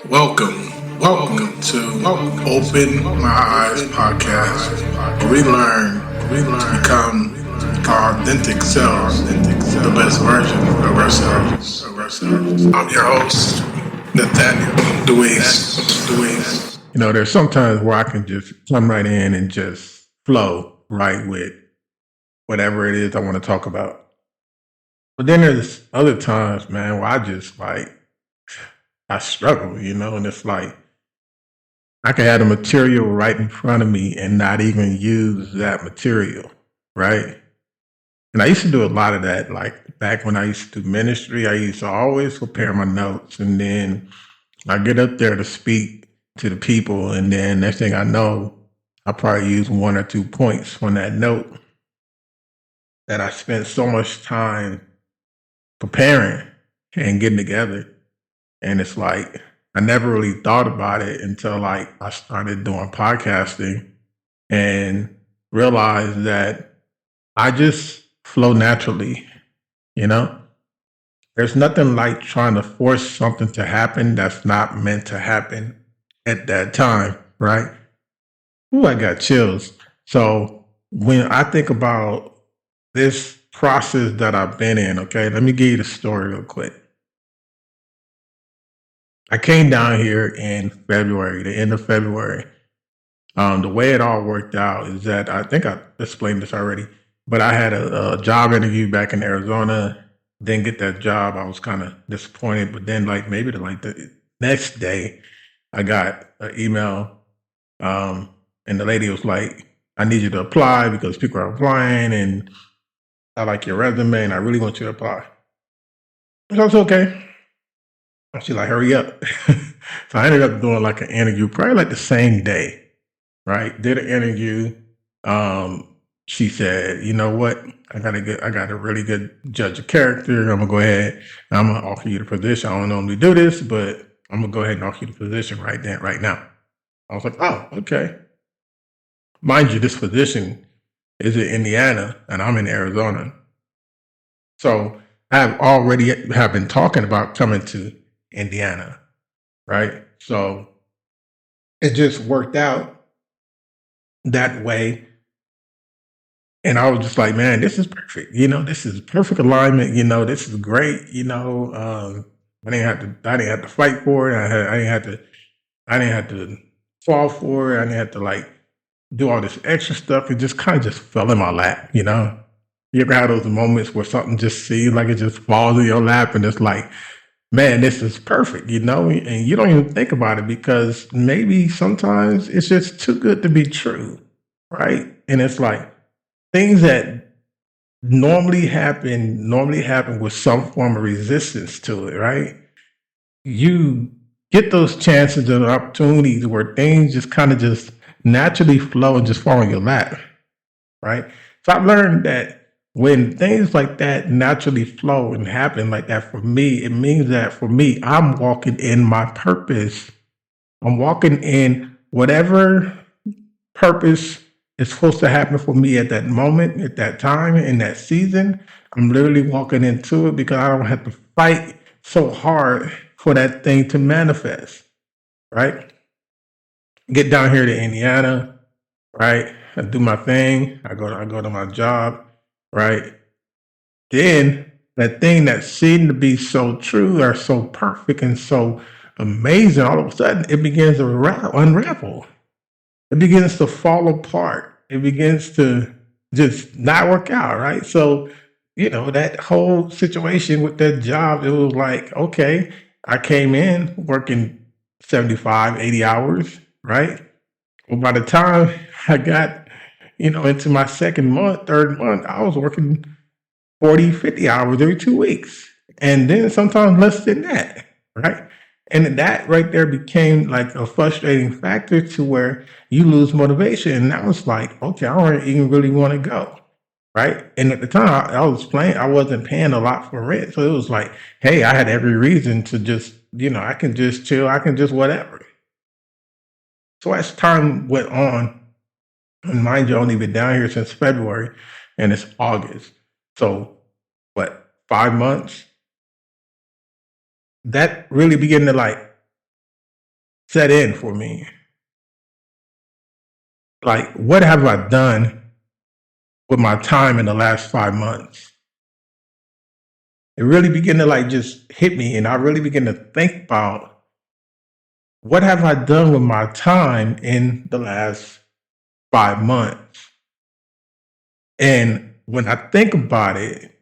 Welcome to Open My Eyes podcast, where we learn to become our authentic selves, the best version of ourselves. I'm your host, Nathaniel Deweese. There's sometimes where I can just come right in and just flow right with whatever it is I want to talk about. But then there's other times, man, where I just I struggle, and it's like I could have the material right in front of me and not even use that material, right? And I used to do a lot of that. Like back when I used to do ministry, I used to always prepare my notes, and then I get up there to speak to the people, and then next thing I know, I probably use one or two points from that note that I spent so much time preparing and getting together. And it's like I never really thought about it until like I started doing podcasting and realized that I just flow naturally, you know? There's nothing like trying to force something to happen that's not meant to happen at that time, right? Ooh, I got chills. So when I think about this process that I've been in, okay, let me give you the story real quick. I came down here in February, the end of February. The way it all worked out is that I think I explained this already, but I had a job interview back in Arizona. Didn't get that job. I was kind of disappointed, but then maybe the next day, I got an email, and the lady was like, "I need you to apply because people are applying, and I like your resume, and I really want you to apply." So I was okay. She's like, "Hurry up!" So I ended up doing like an interview, probably like the same day, right? Did an interview. Um, she said, "You know what? I got a really good judge of character. I'm gonna go ahead. I'm gonna offer you the position. I don't normally do this, but I'm gonna go ahead and offer you the position right now." I was like, "Oh, okay." Mind you, this position is in Indiana, and I'm in Arizona. So I have been talking about coming to Indiana, right? So it just worked out that way. And I was just like, man, this is perfect. This is perfect alignment. This is great. I didn't have to fight for it. I didn't have to fall for it. I didn't have to do all this extra stuff. It just kind of just fell in my lap. You ever have those moments where something just seems like it just falls in your lap, and it's like, man, this is perfect. And you don't even think about it because maybe sometimes it's just too good to be true, right? And it's like things that normally happen with some form of resistance to it, right? You get those chances and opportunities where things just kind of just naturally flow and just fall in your lap, right? So I've learned that when things like that naturally flow and happen like that for me, it means that for me, I'm walking in my purpose. I'm walking in whatever purpose is supposed to happen for me at that moment, at that time, in that season. I'm literally walking into it because I don't have to fight so hard for that thing to manifest, right? Get down here to Indiana, right? I do my thing. I go to my job, right? Then that thing that seemed to be so true or so perfect and so amazing, all of a sudden it begins to unravel. It begins to fall apart. It begins to just not work out, right? So, that whole situation with that job, it was like, okay, I came in working 75, 80 hours, right? Well, by the time I got, into my second month, third month, I was working 40, 50 hours every 2 weeks. And then sometimes less than that, right? And that right there became like a frustrating factor to where you lose motivation. And I was like, okay, I don't even really want to go. Right. And at the time I wasn't paying a lot for rent. So it was like, hey, I had every reason to just, I can just chill. I can just whatever. So as time went on, and mind you, I've only been down here since February and it's August. So what, 5 months? That really began to set in for me. Like, what have I done with my time in the last 5 months? It really began to like just hit me, and I really began to think about what have I done with my time in the last 5 months. And when I think about it,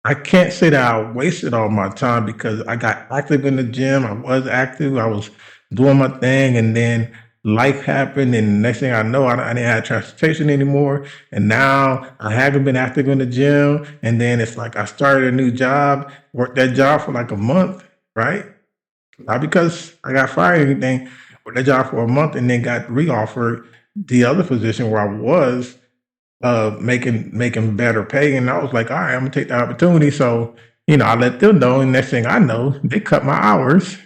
I can't say that I wasted all my time because I got active in the gym. I was active. I was doing my thing, and then life happened, and next thing I know, I didn't have transportation anymore. And now I haven't been active in the gym. And then it's like I started a new job, worked that job for like a month, right? Not because I got fired or anything, worked that job for a month, and then got reoffered the other position where I was making better pay. And I was like, all right, I'm gonna take the opportunity. So, I let them know, and next thing I know, they cut my hours,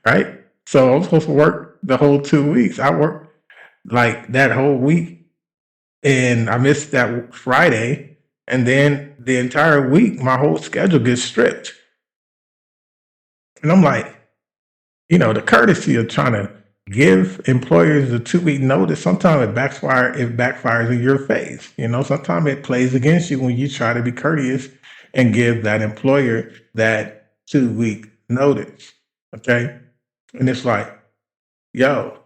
right? So I was supposed to work the whole 2 weeks. I worked like that whole week, and I missed that Friday, and then the entire week, my whole schedule gets stripped. And I'm like, the courtesy of trying to give employers a 2 week notice, sometimes it backfires in your face. Sometimes it plays against you when you try to be courteous and give that employer that 2 week notice. Okay. And it's like, yo,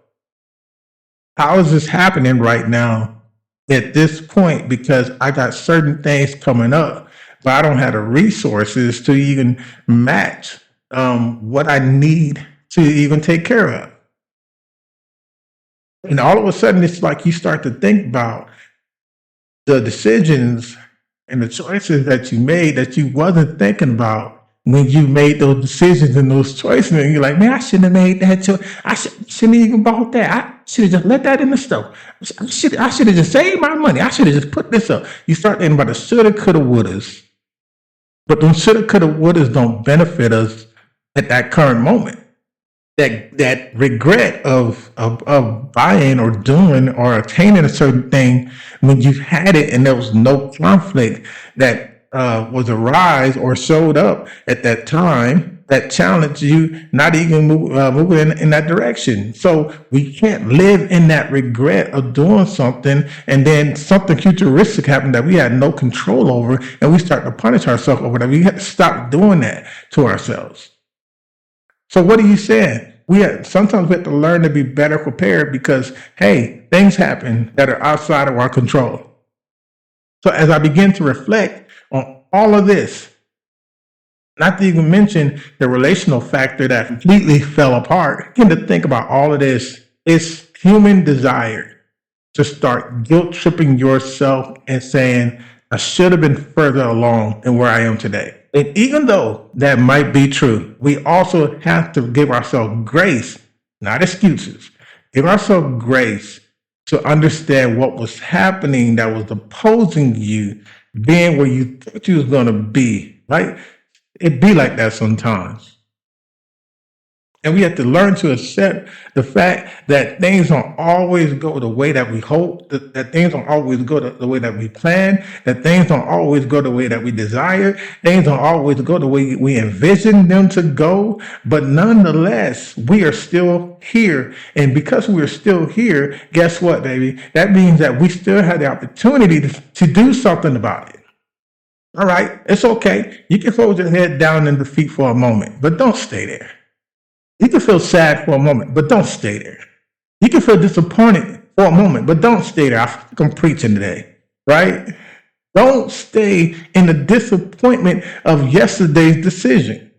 how is this happening right now at this point? Because I got certain things coming up, but I don't have the resources to even match what I need to even take care of. And all of a sudden, it's like you start to think about the decisions and the choices that you made that you wasn't thinking about when you made those decisions and those choices. And you're like, man, I shouldn't have made that choice. Shouldn't have even bought that. I should have just let that in the store. I should have just saved my money. I should have just put this up. You start thinking about the shoulda, coulda, wouldas. But them shoulda, coulda, wouldas don't benefit us at that current moment. That regret of buying or doing or attaining a certain thing when you had it and there was no conflict that was arise or showed up at that time that challenged you not even moving in that direction. So we can't live in that regret of doing something and then something futuristic happened that we had no control over, and we start to punish ourselves over that. We have to stop doing that to ourselves. So what are you saying? Sometimes we have to learn to be better prepared because hey, things happen that are outside of our control. So as I begin to reflect on all of this, not to even mention the relational factor that completely fell apart, begin to think about all of this. It's human desire to start guilt tripping yourself and saying, I should have been further along than where I am today. And even though that might be true, we also have to give ourselves grace, not excuses. Give ourselves grace to understand what was happening that was opposing you being where you thought you was going to be, right? It be like that sometimes. And we have to learn to accept the fact that things don't always go the way that we hope, that things don't always go the way that we plan, that things don't always go the way that we desire, things don't always go the way we envision them to go. But nonetheless, we are still here. And because we're still here, guess what, baby? That means that we still have the opportunity to do something about it. All right, it's okay. You can hold your head down in defeat for a moment, but don't stay there. You can feel sad for a moment, but don't stay there. You can feel disappointed for a moment, but don't stay there. I think I'm preaching today, right? Don't stay in the disappointment of yesterday's decision.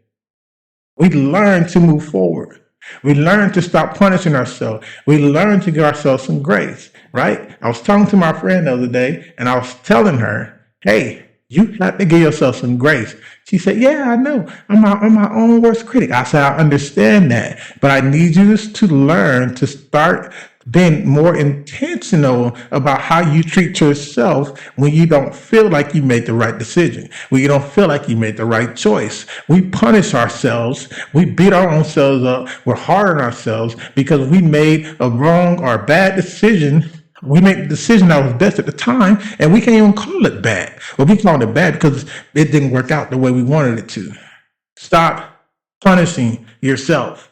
We learn to move forward. We learn to stop punishing ourselves. We learn to give ourselves some grace, right? I was talking to my friend the other day, and I was telling her, hey, you have to give yourself some grace. She said, yeah, I know. I'm my own worst critic. I said, I understand that. But I need you to learn to start being more intentional about how you treat yourself when you don't feel like you made the right decision, when you don't feel like you made the right choice. We punish ourselves. We beat our own selves up. We're hard on ourselves because we made a wrong or a bad decision. We made the decision that was best at the time, and we can't even call it bad. Well, we called it bad because it didn't work out the way we wanted it to. Stop punishing yourself.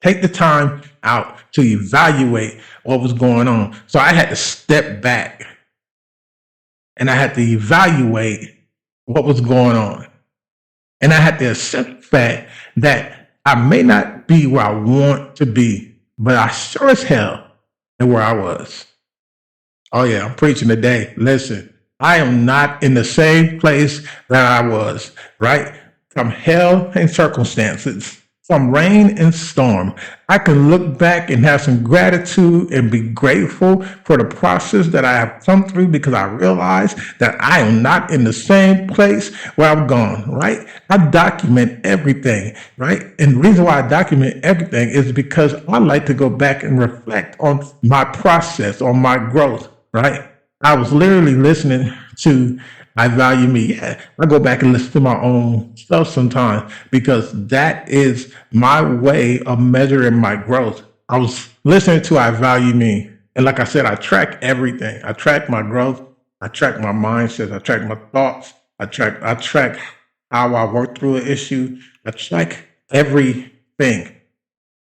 Take the time out to evaluate what was going on. So I had to step back and I had to evaluate what was going on. And I had to accept the fact that I may not be where I want to be, but I sure as hell am where I was. Oh, yeah, I'm preaching today. Listen, I am not in the same place that I was, right? From hell and circumstances, from rain and storm, I can look back and have some gratitude and be grateful for the process that I have come through because I realize that I am not in the same place where I've gone, right? I document everything, right? And the reason why I document everything is because I like to go back and reflect on my process, on my growth, right? I was literally listening to I Value Me. Yeah, I go back and listen to my own stuff sometimes because that is my way of measuring my growth. I was listening to I Value Me. And like I said, I track everything. I track my growth. I track my mindset. I track my thoughts. I track how I work through an issue. I track everything.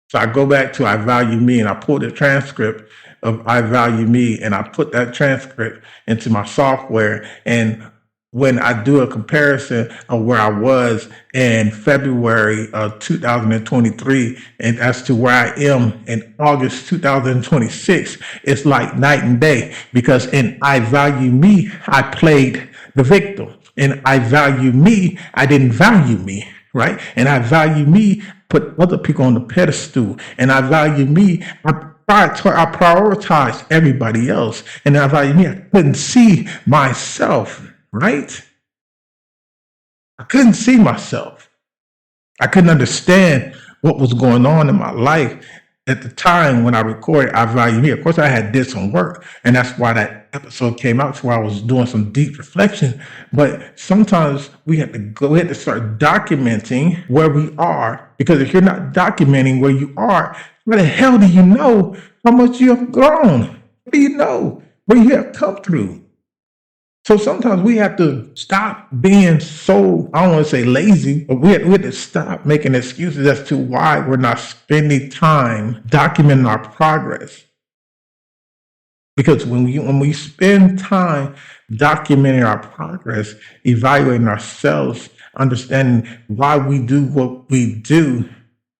So I go back to I Value Me and I pull the transcript of I Value Me and I put that transcript into my software. And when I do a comparison of where I was in February of 2023 and as to where I am in August 2026, it's like night and day because in I Value Me, I played the victim. In I Value Me, I didn't value me, right? And I Value Me, put other people on the pedestal. And I Value Me, I prioritize everybody else. And I Value Me, I couldn't see myself, right? I couldn't see myself. I couldn't understand what was going on in my life at the time when I recorded I Value Me. Of course, I had did some work, and that's why that episode came out to where I was doing some deep reflection. But sometimes we have to go ahead and start documenting where we are, because if you're not documenting where you are, where the hell do you know how much you have grown? What do you know where you have come through? So sometimes we have to stop being so, I don't want to say lazy, but we have to stop making excuses as to why we're not spending time documenting our progress. Because when we spend time documenting our progress, evaluating ourselves, understanding why we do what we do,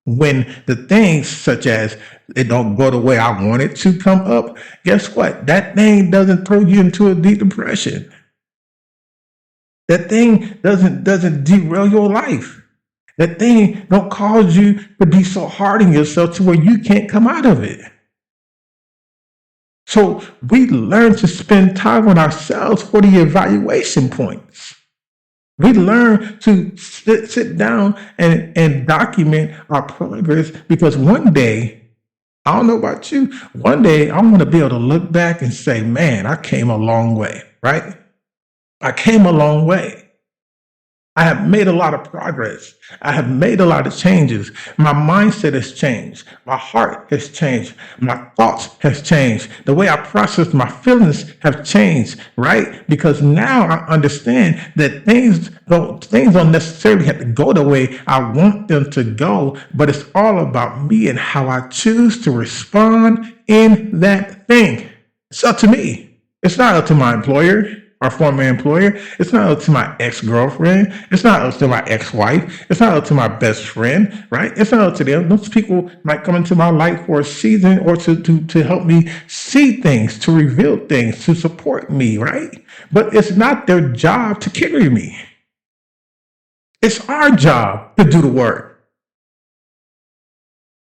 when the things such as it don't go the way I want it to come up, guess what? That thing doesn't throw you into a deep depression. That thing doesn't derail your life. That thing don't cause you to be so hard on yourself to where you can't come out of it. So we learn to spend time on ourselves for the evaluation points. We learn to sit down and document our progress because one day, I don't know about you, one day I want to be able to look back and say, man, I came a long way, right? I came a long way. I have made a lot of progress. I have made a lot of changes. My mindset has changed. My heart has changed. My thoughts has changed. The way I process my feelings have changed, right? Because now I understand that things don't necessarily have to go the way I want them to go, but it's all about me and how I choose to respond in that thing. It's up to me. It's not up to my employer, our former employer. It's not up to my ex-girlfriend. It's not up to my ex-wife. It's not up to my best friend, right? It's not up to them. Those people might come into my life for a season or to help me see things, to reveal things, to support me, right? But it's not their job to carry me. It's our job to do the work.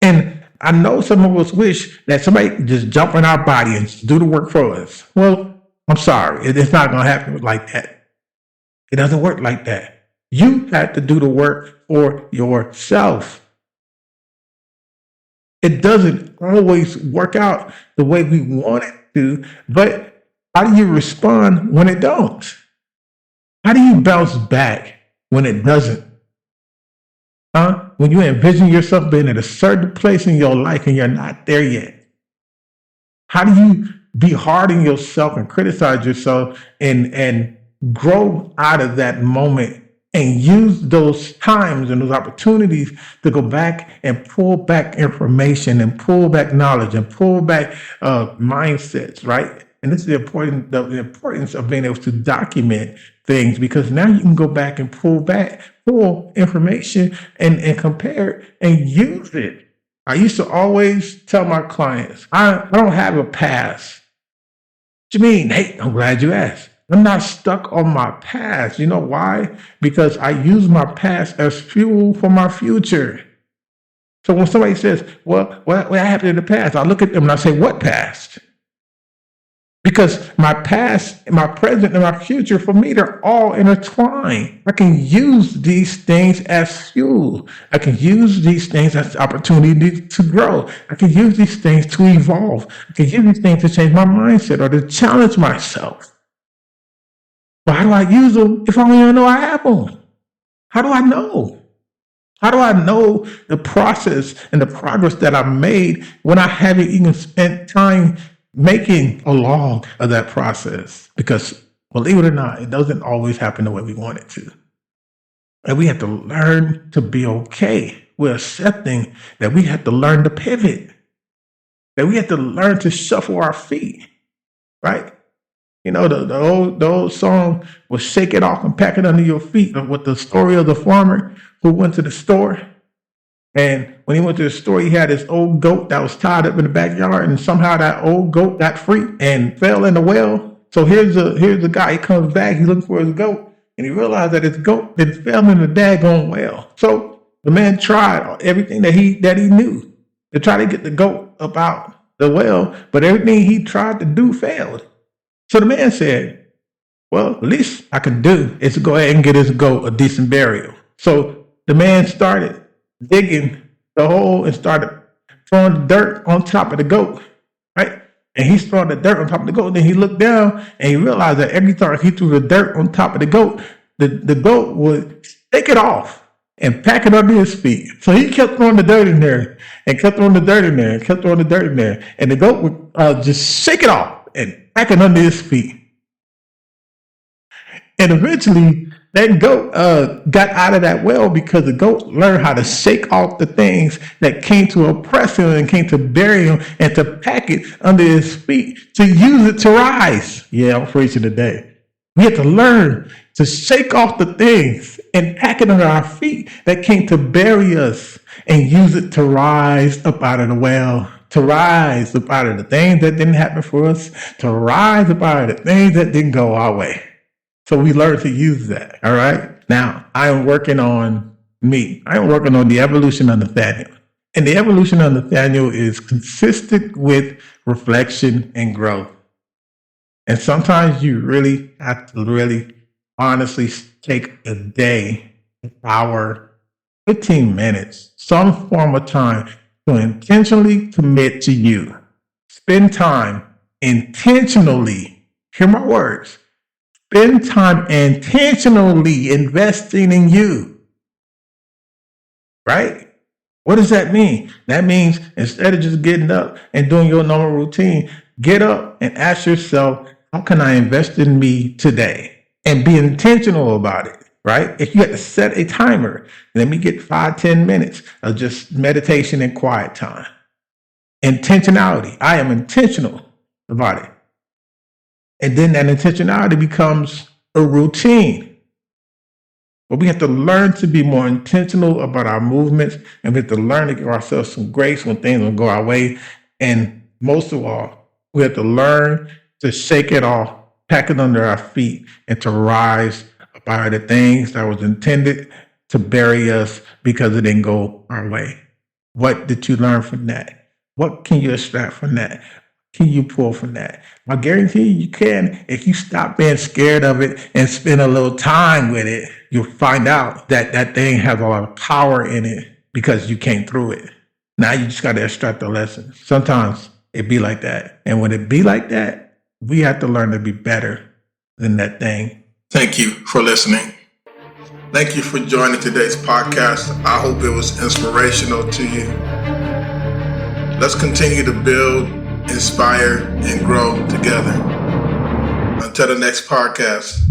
And I know some of us wish that somebody just jump in our body and do the work for us. Well, I'm sorry, it's not going to happen like that. It doesn't work like that. You have to do the work for yourself. It doesn't always work out the way we want it to, but how do you respond when it don't? How do you bounce back when it doesn't? When you envision yourself being at a certain place in your life and you're not there yet. How do you be hard on yourself and criticize yourself and grow out of that moment and use those times and those opportunities to go back and pull back information and pull back knowledge and pull back mindsets, right? And this is the importance of being able to document things, because now you can go back and pull information and compare it and use it. I used to always tell my clients, I don't have a past. What you mean? Hey, I'm glad you asked. I'm not stuck on my past. You know why? Because I use my past as fuel for my future. So when somebody says, well, what happened in the past? I look at them and I say, what past? Because my past, my present, and my future, for me, they're all intertwined. I can use these things as fuel. I can use these things as opportunity to grow. I can use these things to evolve. I can use these things to change my mindset or to challenge myself. But how do I use them if I don't even know I have them? How do I know? How do I know the process and the progress that I made when I haven't even spent time making a log of that process? Because believe it or not, it doesn't always happen the way we want it to. And we have to learn to be okay. We're accepting that we have to learn to pivot, that we have to learn to shuffle our feet, right? You know, the old song was "Shake It Off and Pack It Under Your Feet," with the story of the farmer who went to the store. And when he went to the store, he had this old goat that was tied up in the backyard, and somehow that old goat got free and fell in the well. So here's the guy. He comes back. He's looking for his goat, and he realized that his goat had fell in the daggone well. So the man tried everything that he knew to try to get the goat up out the well, but everything he tried to do failed. So the man said, well, the least I can do is go ahead and get his goat a decent burial. So the man started digging the hole and started throwing the dirt on top of the goat, right? And he's throwing the dirt on top of the goat. Then he looked down and he realized that every time he threw the dirt on top of the goat, the goat would shake it off and pack it under his feet. So he kept throwing the dirt in there and kept throwing the dirt in there and kept throwing the dirt in there. And the goat would just shake it off and pack it under his feet. And eventually, that goat got out of that well because the goat learned how to shake off the things that came to oppress him and came to bury him and to pack it under his feet, to use it to rise. Yeah, I'm preaching today. We have to learn to shake off the things and pack it under our feet that came to bury us and use it to rise up out of the well, to rise up out of the things that didn't happen for us, to rise up out of the things that didn't go our way. So we learn to use that, all right? Now, I am working on me. I am working on the evolution of Nathaniel. And the evolution of Nathaniel is consistent with reflection and growth. And sometimes you really have to really honestly take a day, an hour, 15 minutes, some form of time to intentionally commit to you. Spend time intentionally, hear my words, spend time intentionally investing in you, right? What does that mean? That means instead of just getting up and doing your normal routine, get up and ask yourself, how can I invest in me today? And be intentional about it, right? If you had to set a timer, let me get 5-10 minutes of just meditation and quiet time. Intentionality. I am intentional about it. And then that intentionality becomes a routine. But we have to learn to be more intentional about our movements, and we have to learn to give ourselves some grace when things don't go our way. And most of all, we have to learn to shake it off, pack it under our feet, and to rise by the things that was intended to bury us because it didn't go our way. What did you learn from that? What can you extract from that? Can you pull from that? I guarantee you can. If you stop being scared of it and spend a little time with it, you'll find out that that thing has a lot of power in it because you came through it. Now you just got to extract the lessons. Sometimes it be like that. And when it be like that, we have to learn to be better than that thing. Thank you for listening. Thank you for joining today's podcast. I hope it was inspirational to you. Let's continue to build, inspire, and grow together. Until the next podcast.